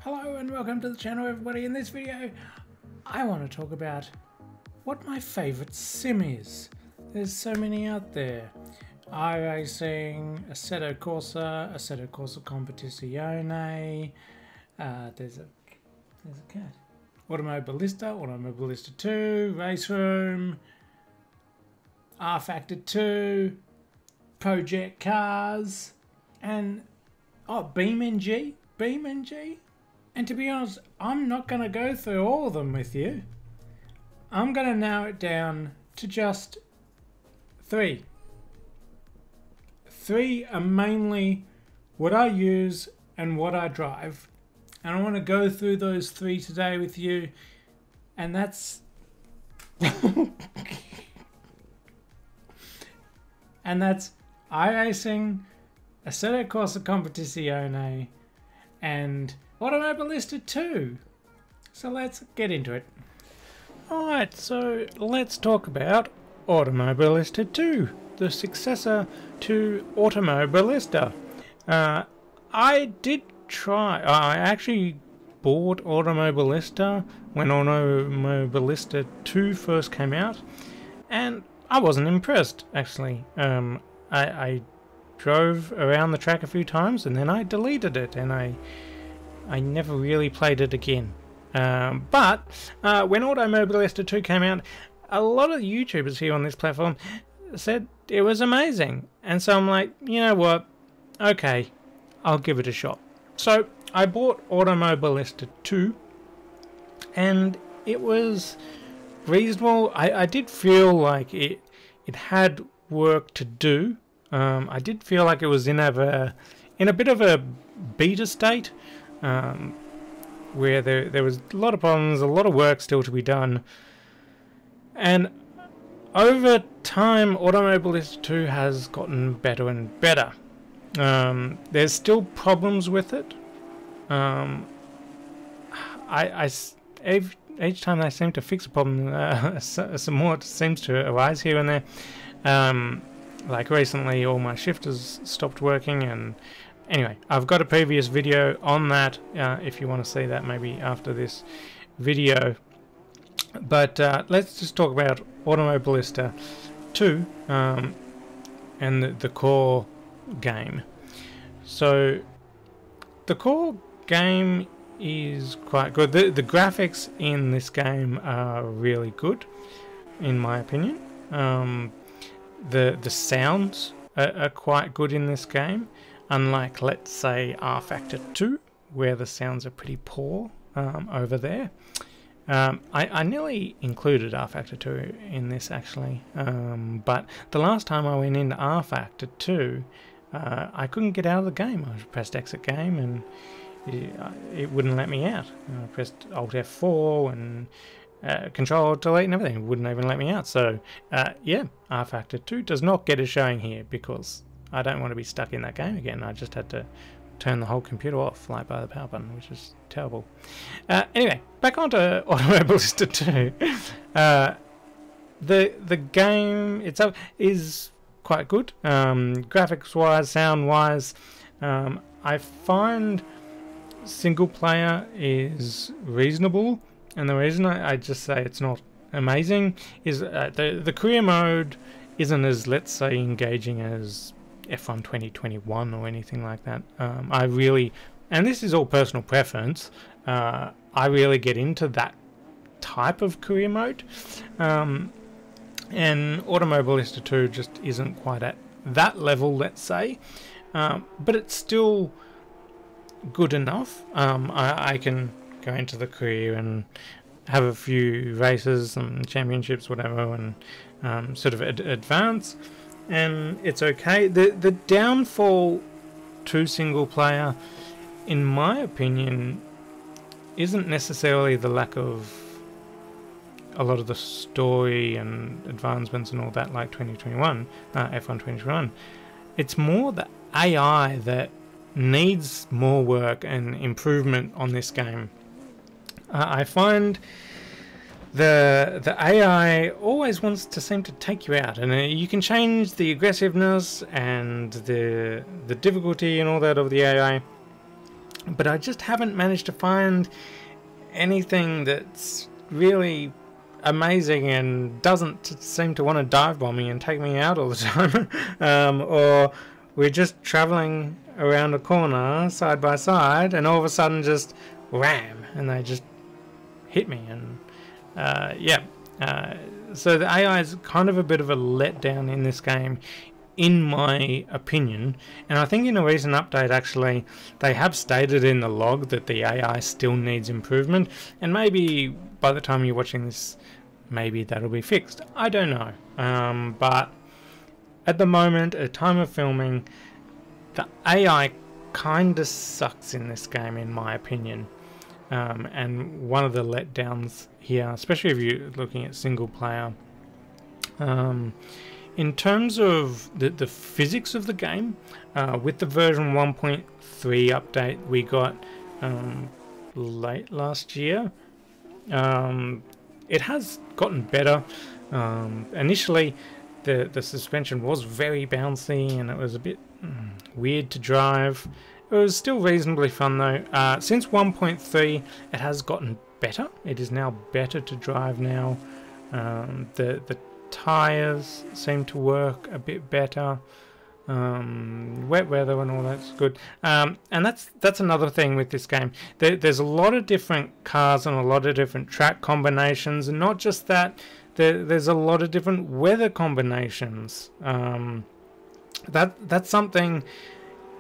Hello and welcome to the channel, everybody. In this video I want to talk about what my favourite sim is. There's so many out there. iRacing, Assetto Corsa Competizione, there's a cat. Automobilista 2, Race Room, R-Factor 2, Project Cars, and BeamNG. And to be honest, I'm not going to go through all of them with you. I'm going to narrow it down to just three. Three are mainly what I use and what I drive. And I want to go through those three today with you. And that's... and that's iRacing, Assetto Corsa Competizione, and Automobilista 2. So let's get into it. Alright, so let's talk about Automobilista 2, the successor to Automobilista. I actually bought Automobilista when Automobilista 2 first came out, and I wasn't impressed, actually. I drove around the track a few times and then I deleted it, and I never really played it again. But when Automobilista 2 came out, a lot of the YouTubers here on this platform said it was amazing. And so I'm like, you know what? Okay, I'll give it a shot. So I bought Automobilista 2 and it was reasonable. I did feel like it had work to do. I did feel like it was in a bit of a beta state, where there was a lot of problems, a lot of work still to be done. And over time, Automobilista 2 has gotten better and better. There's still problems with it. Each time they seem to fix a problem, some more seems to arise here and there. Like recently, all my shifters stopped working, and anyway, I've got a previous video on that, if you want to see that, maybe after this video. But let's just talk about Automobilista 2 and the core game. So the core game is quite good. The graphics in this game are really good, in my opinion. The sounds are quite good in this game, unlike, let's say, R-Factor 2, where the sounds are pretty poor over there. I nearly included R-Factor 2 in this, actually, but the last time I went into R-Factor 2, I couldn't get out of the game. I pressed exit game and it wouldn't let me out. I pressed Alt F4 and Control Delete and everything. It wouldn't even let me out. So yeah, R-Factor 2 does not get a showing here because I don't want to be stuck in that game again. I just had to turn the whole computer off, like by the power button, which is terrible. Anyway, back onto Automobilista 2. The game itself is quite good, graphics wise, sound wise. I find single player is reasonable, and the reason I just say it's not amazing is the career mode isn't as, let's say, engaging as F1 2021 or anything like that. I really, and this is all personal preference, I really get into that type of career mode, and Automobilista 2 just isn't quite at that level, let's say, but it's still good enough. I can go into the career and have a few races and championships, whatever, and sort of advance, and it's okay. The downfall to single player, in my opinion, isn't necessarily the lack of a lot of the story and advancements and all that, like F1 2021. It's more the AI that needs more work and improvement on this game. I find the AI always wants to seem to take you out, and you can change the aggressiveness and the difficulty and all that of the AI, but I just haven't managed to find anything that's really amazing and doesn't seem to want to dive bomb me and take me out all the time. Or we're just traveling around a corner side by side and all of a sudden just wham, and they just hit me. And so the AI is kind of a bit of a letdown in this game, in my opinion. And I think in a recent update, actually, they have stated in the log that the AI still needs improvement, and maybe by the time you're watching this, maybe that'll be fixed. I don't know. But at the moment, at time of filming, the AI kind of sucks in this game, in my opinion. And one of the letdowns here, especially if you're looking at single player, in terms of the physics of the game, with the version 1.3 update we got late last year, it has gotten better. Initially, the suspension was very bouncy and it was a bit weird to drive. It was still reasonably fun though. Since 1.3, it has gotten better. It is now better to drive now. The tires seem to work a bit better. Wet weather and all that's good. And that's another thing with this game. There's a lot of different cars and a lot of different track combinations, and not just that. There's a lot of different weather combinations. That's something,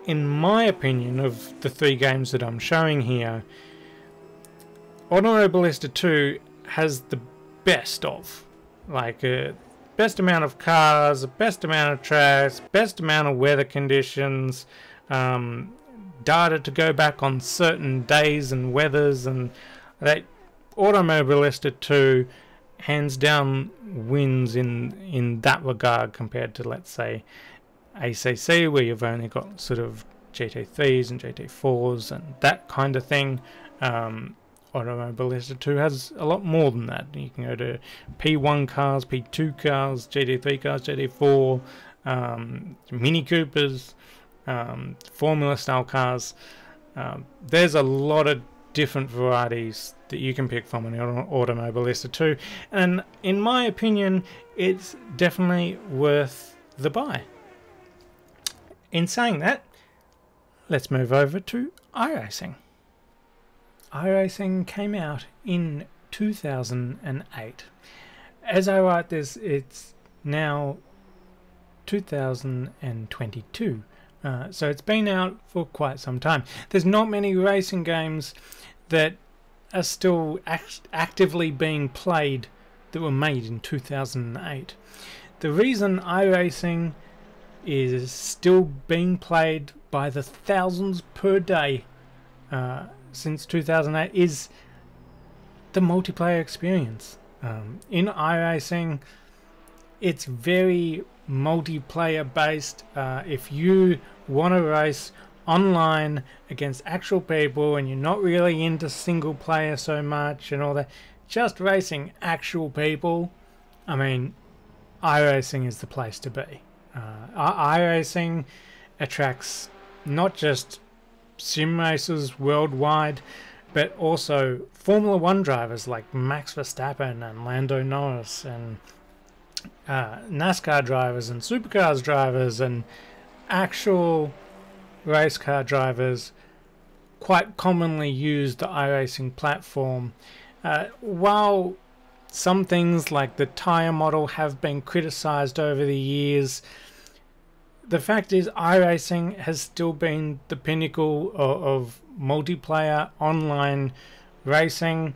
in my opinion, of the 3 games that I'm showing here, Automobilista 2 has the best of. Like, best amount of cars, best amount of tracks, best amount of weather conditions, data to go back on certain days and weathers, and that Automobilista 2 hands down wins in that regard compared to, let's say, ACC, where you've only got sort of GT3s and GT4s and that kind of thing. Automobilista 2 has a lot more than that. You can go to P1 cars, P2 cars, GT3 cars, GT4, Mini Coopers, Formula style cars. There's a lot of different varieties that you can pick from an Automobilista 2, and in my opinion, it's definitely worth the buy. In saying that, let's move over to iRacing. iRacing came out in 2008. As I write this, it's now 2022. So it's been out for quite some time. There's not many racing games that are still actively being played that were made in 2008. The reason iRacing is still being played by the thousands per day since 2008 is the multiplayer experience. In iRacing, it's very multiplayer based. If you want to race online against actual people and you're not really into single player so much and all that, just racing actual people, I mean, iRacing is the place to be. iRacing attracts not just sim racers worldwide, but also Formula 1 drivers like Max Verstappen and Lando Norris, and NASCAR drivers and supercars drivers and actual race car drivers quite commonly use the iRacing platform. While some things like the tyre model have been criticised over the years, the fact is iRacing has still been the pinnacle of multiplayer online racing.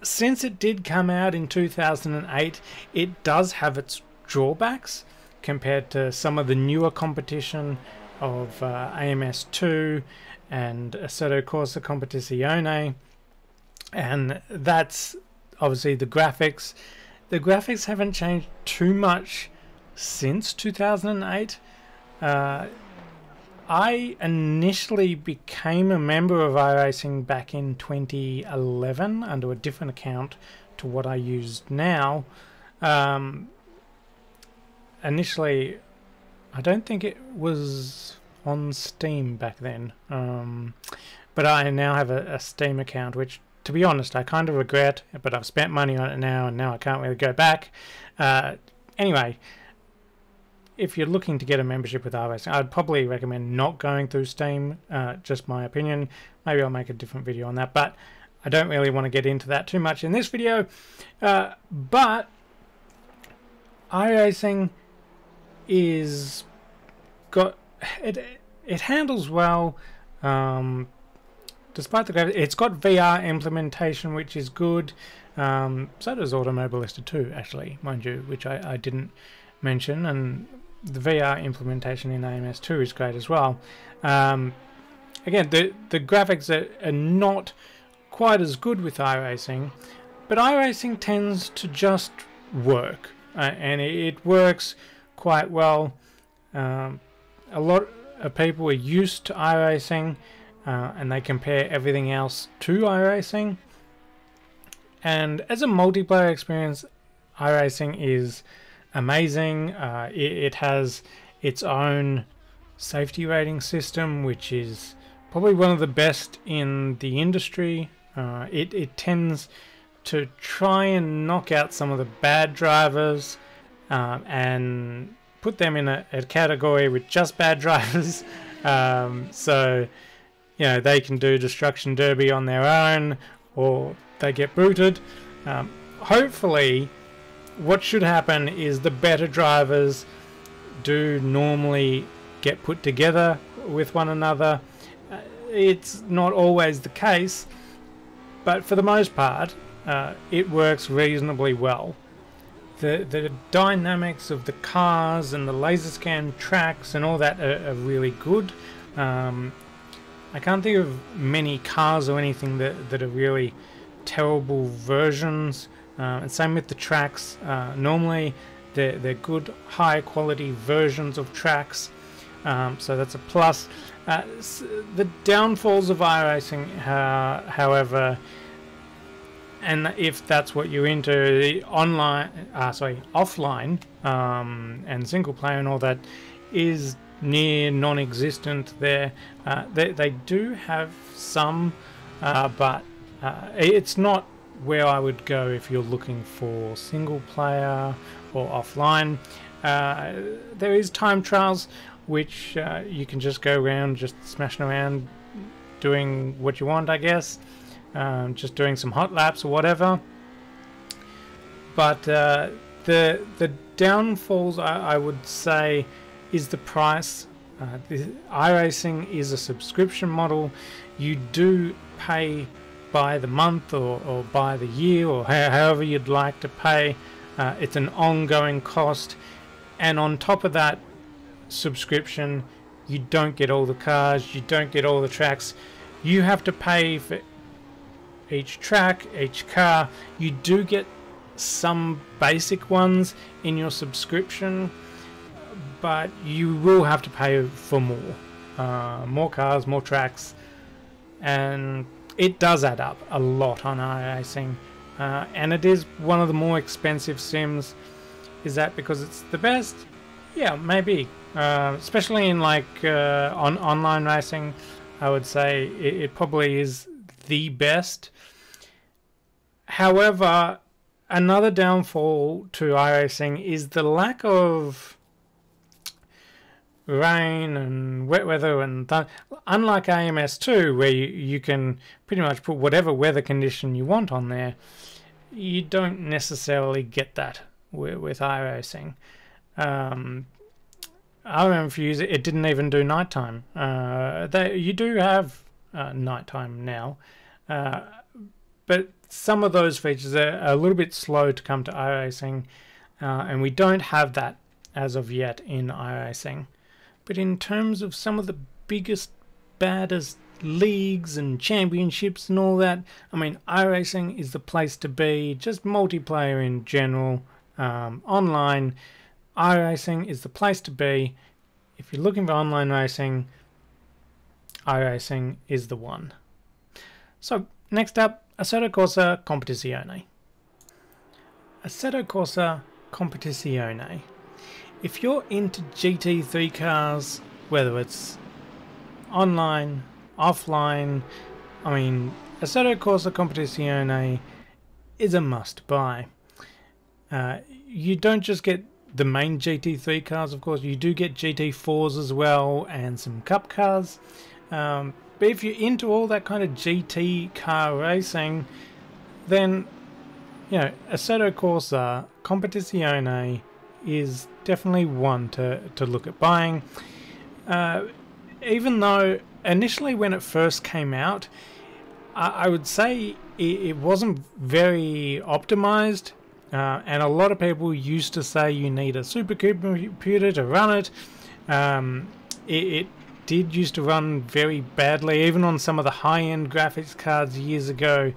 Since it did come out in 2008, it does have its drawbacks compared to some of the newer competition of AMS2 and Assetto Corsa Competizione, and that's obviously the graphics. The graphics haven't changed too much since 2008. I initially became a member of iRacing back in 2011 under a different account to what I use now. Initially, I don't think it was on Steam back then. But I now have a Steam account, which, to be honest, I kind of regret, but I've spent money on it now, and now I can't really go back. Anyway, if you're looking to get a membership with iRacing, I'd probably recommend not going through Steam, just my opinion. Maybe I'll make a different video on that, but I don't really want to get into that too much in this video. But iRacing is got it handles well, despite the gravity. It's got VR implementation, which is good. So does Automobilista too, actually, mind you, which I didn't mention. And the VR implementation in AMS2 is great as well. Again, the graphics are not quite as good with iRacing, but iRacing tends to just work, and it works quite well. A lot of people are used to iRacing, and they compare everything else to iRacing. And as a multiplayer experience, iRacing is amazing. It has its own safety rating system, which is probably one of the best in the industry. It tends to try and knock out some of the bad drivers and put them in a category with just bad drivers. So, you know, they can do Destruction Derby on their own, or they get booted. Hopefully, what should happen is the better drivers do normally get put together with one another. It's not always the case, but for the most part, it works reasonably well. The dynamics of the cars and the laser scan tracks and all that are really good. I can't think of many cars or anything that are really terrible versions. And same with the tracks. Normally they're good, high quality versions of tracks, so that's a plus. The downfalls of iRacing, however, and if that's what you're into, the offline and single player and all that is near non-existent there. They do have some, but it's not where I would go if you're looking for single player or offline. There is time trials, which you can just go around just smashing around doing what you want, I guess, just doing some hot laps or whatever. But the downfalls, I would say, is the price. iRacing is a subscription model. You do pay by the month or by the year, or however you'd like to pay. It's an ongoing cost, and on top of that subscription, you don't get all the cars, you don't get all the tracks. You have to pay for each track, each car. You do get some basic ones in your subscription, but you will have to pay for more cars, more tracks, and it does add up a lot on iRacing, and it is one of the more expensive sims. Is that because it's the best? Yeah, maybe. Especially in like online racing, I would say it probably is the best. However, another downfall to iRacing is the lack of rain and wet weather and unlike AMS2, where you can pretty much put whatever weather condition you want on there, you don't necessarily get that with iRacing. I remember for years it didn't even do nighttime. You do have nighttime now, but some of those features are a little bit slow to come to iRacing, and we don't have that as of yet in iRacing. But in terms of some of the biggest, baddest leagues and championships and all that, I mean, iRacing is the place to be. Just multiplayer in general, online, iRacing is the place to be. If you're looking for online racing, iRacing is the one. So next up, Assetto Corsa Competizione. Assetto Corsa Competizione. If you're into GT3 cars, whether it's online, offline. I mean, Assetto Corsa Competizione is a must-buy. You don't just get the main GT3 cars, of course. You do get GT4s as well, and some cup cars. But if you're into all that kind of GT car racing, then Assetto Corsa Competizione is definitely one to look at buying. Even though initially when it first came out, I would say it wasn't very optimized, and a lot of people used to say you need a supercomputer to run it. It did used to run very badly, even on some of the high-end graphics cards years ago.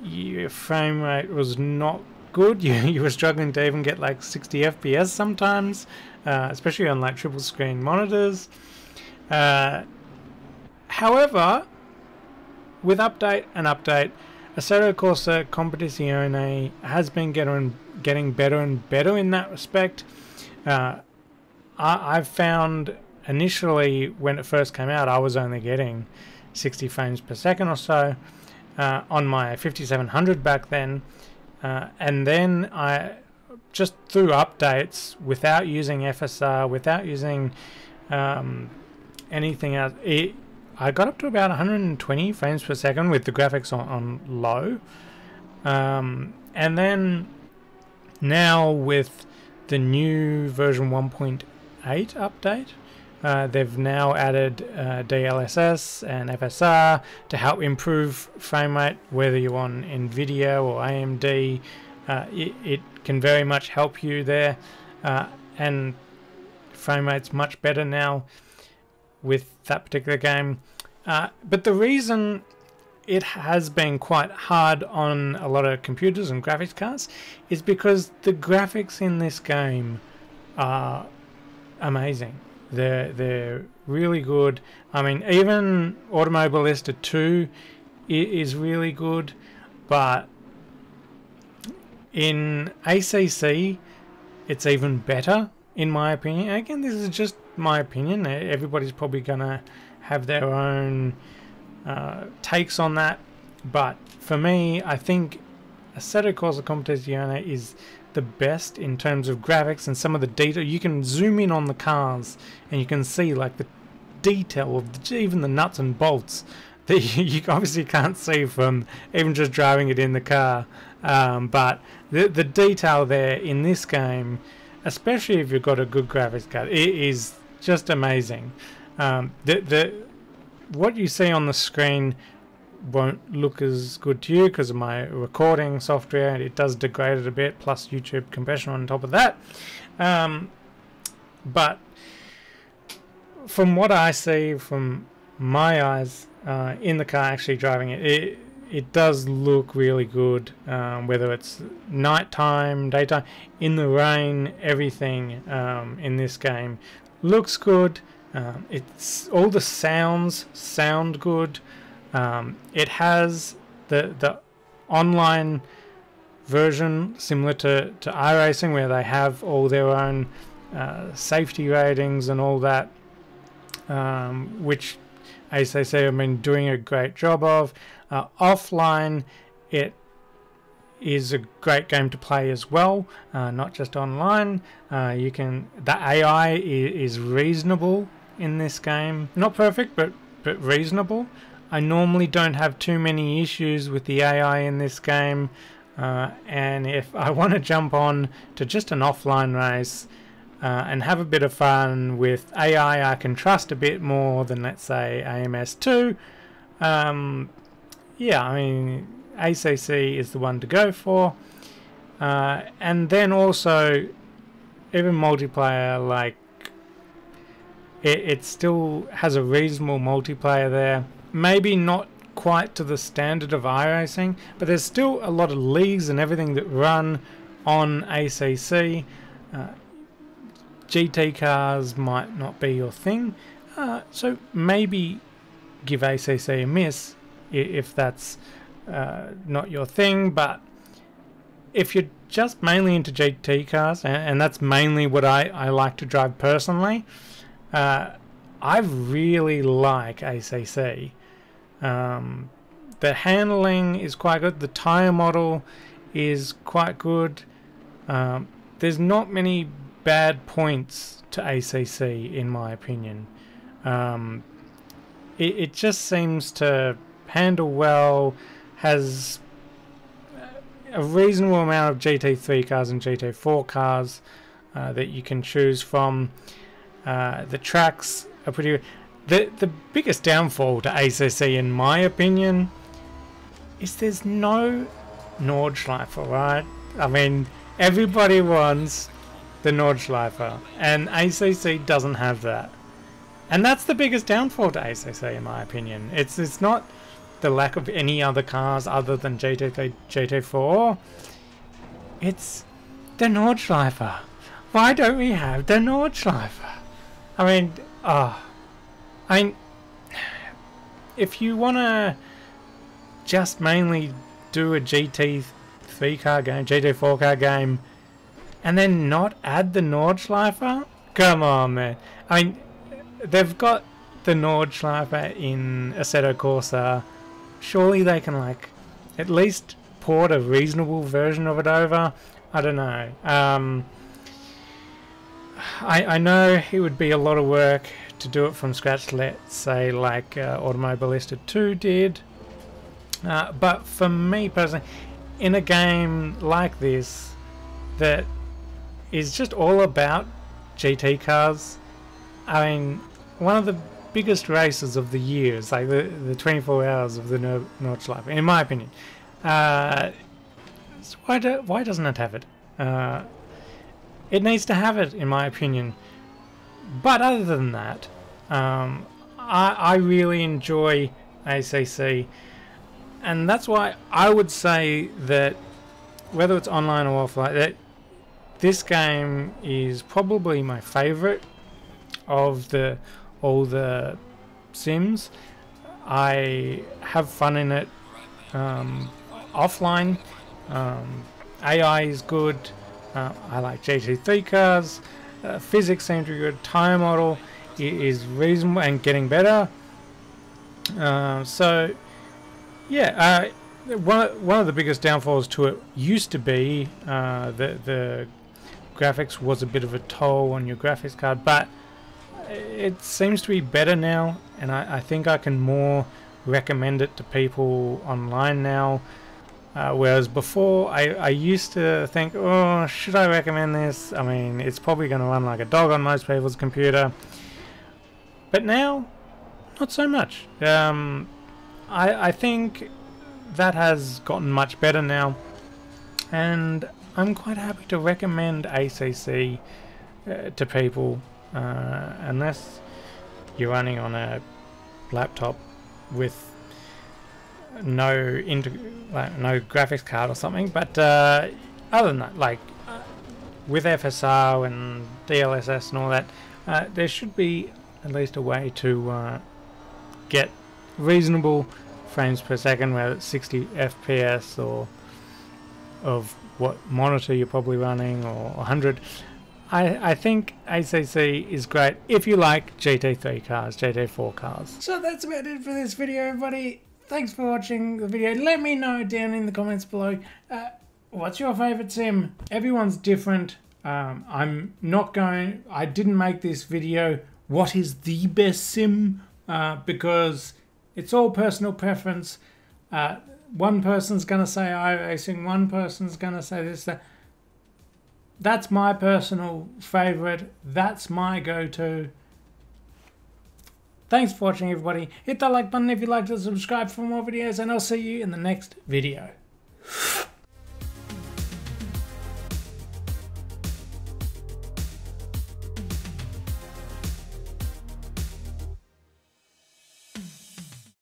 Your frame rate was not good. You were struggling to even get like 60 FPS sometimes, especially on like triple screen monitors. However, with update and update, Assetto Corsa Competizione has been getting better and better in that respect. I've found initially when it first came out, I was only getting 60 frames per second or so on my 5700 back then, and then I just through updates, without using FSR, without using anything else, I got up to about 120 frames per second with the graphics on low. And then now with the new version 1.8 update, they've now added DLSS and FSR to help improve frame rate, whether you're on NVIDIA or AMD. It can very much help you there, and frame rate's much better now with that particular game. But the reason it has been quite hard on a lot of computers and graphics cards is because the graphics in this game are amazing. They're really good. I mean, even Automobilista 2 is really good, but in ACC it's even better, in my opinion. Again, this is just my opinion. Everybody's probably gonna have their own takes on that, but for me, I think Assetto Corsa Competizione is the best in terms of graphics and some of the detail. You can zoom in on the cars and you can see like the detail of even the nuts and bolts that you obviously can't see from even just driving it in the car. But the detail there in this game, especially if you've got a good graphics card, it is just amazing. What you see on the screen won't look as good to you because of my recording software, and it does degrade it a bit, plus YouTube compression on top of that. But from what I see from my eyes in the car actually driving it, it does look really good, whether it's nighttime, daytime, in the rain, everything in this game looks good. It's all the sounds sound good. It has the online version similar to iRacing, where they have all their own safety ratings and all that, which ACC have been doing a great job of. Offline, it is a great game to play as well, not just online. The AI is reasonable in this game. Not perfect, but reasonable. I normally don't have too many issues with the AI in this game, and if I want to jump on to just an offline race and have a bit of fun with AI I can trust a bit more than, let's say, AMS2, yeah, I mean, ACC is the one to go for. And then also, even multiplayer, like, it still has a reasonable multiplayer there. Maybe not quite to the standard of iRacing, but there's still a lot of leagues and everything that run on ACC. GT cars might not be your thing, so maybe give ACC a miss if that's not your thing. But if you're just mainly into GT cars, and that's mainly what I like to drive personally, I really like ACC. The handling is quite good. The tyre model is quite good. There's not many bad points to ACC in my opinion. It just seems to handle well, has a reasonable amount of GT3 cars and GT4 cars that you can choose from. The tracks are pretty... The biggest downfall to ACC in my opinion is there's no Nordschleifer, right? I mean, everybody wants the Nordschleifer, and ACC doesn't have that. And that's the biggest downfall to ACC in my opinion. It's not the lack of any other cars other than GT3, GT4. It's the Nordschleifer. Why don't we have the Nordschleifer? I mean, if you want to just mainly do a GT3 car game, GT4 car game, and then not add the Nordschleifer? Come on, man. I mean, they've got the Nordschleifer in Assetto Corsa. Surely they can, like, at least port a reasonable version of it over. I don't know. I know it would be a lot of work to do it from scratch, let's say, like Automobilista 2 did. But for me personally, in a game like this that is just all about GT cars, I mean, one of the biggest races of the year is like the 24 hours of the Nordschleife, in my opinion. So why doesn't it have it? It needs to have it, in my opinion. But other than that, I really enjoy ACC, and that's why I would say that whether it's online or offline, that this game is probably my favourite of all the Sims. I have fun in it. Offline, AI is good. I like GT3 cars. Physics seem to be good. Tyre model is reasonable and getting better. So yeah, one of the biggest downfalls to it used to be the graphics was a bit of a toll on your graphics card, but it seems to be better now, and I think I can more recommend it to people online now. Whereas before, I used to think, oh, should I recommend this? I mean, it's probably going to run like a dog on most people's computer. But now, not so much. I think that has gotten much better now, and I'm quite happy to recommend ACC to people, unless you're running on a laptop with no graphics card or something. But other than that, like with FSR and DLSS and all that, there should be at least a way to get reasonable frames per second, whether it's 60 FPS or of what monitor you're probably running, or 100. I think ACC is great if you like GT3 cars, GT4 cars. So that's about it for this video, everybody. Thanks for watching the video. Let me know down in the comments below, what's your favourite sim? Everyone's different. I didn't make this video, what is the best sim? Because it's all personal preference. One person's going to say iRacing, one person's going to say this, that. That's my personal favourite. That's my go-to. Thanks for watching, everybody. Hit that like button if you like to, subscribe for more videos, and I'll see you in the next video.